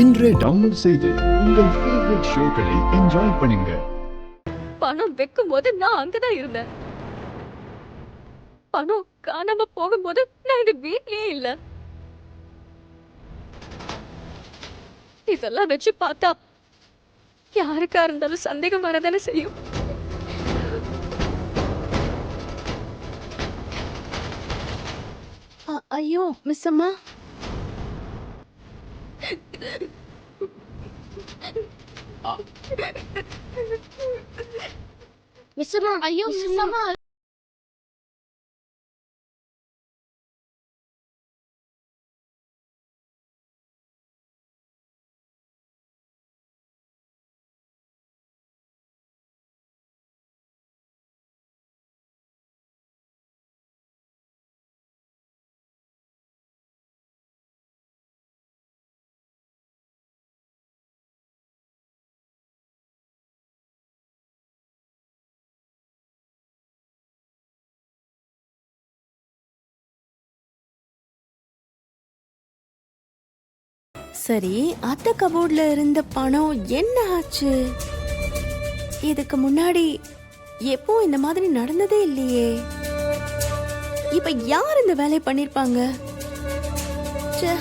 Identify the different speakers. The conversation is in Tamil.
Speaker 1: இன்றே டவுன்லோட் செய்து உங்கள் ஃபேவரட் ஷோக்களை என்ஜாய் பண்ணுங்க.
Speaker 2: பணம் வைக்கும் போது நான் அங்கதான் இருந்தேன். பணம் காணாம போகும்போது நான் இந்த வீட்லயே இல்ல. இதெல்லாம் வச்சு பார்த்தா யாருக்கா இருந்தாலும் சந்தேகம் வரதானே செய்யும்.
Speaker 3: ஐயோ மிஸ் அம்மா, மிஸ் அம்மா, ஐயோ மிஸ் அம்மா. சரி, அத்தை கபோர்ட்ல இருந்த பணம் என்ன ஆச்சு? இதுக்கு முன்னாடி எப்போ இந்த மாதிரி நடந்ததே இல்லையே. இப்ப யார் இந்த வேலையை பண்ணிருப்பாங்க? ச்சே.